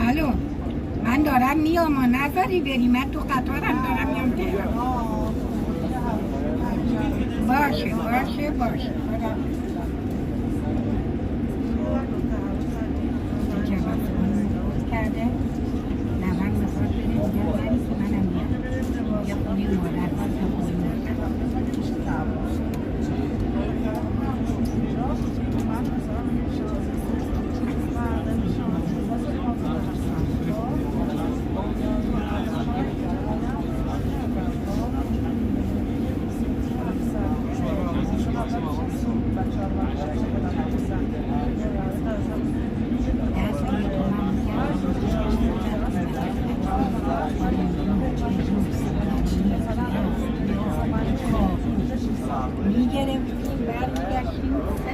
الو من دارم میام و نذاری بری من تو قطارم دارم میام تهران باشه کرده نمک میخواد بره میگم بری که منم میام یه خونی مادر باز یه خونی میگرفت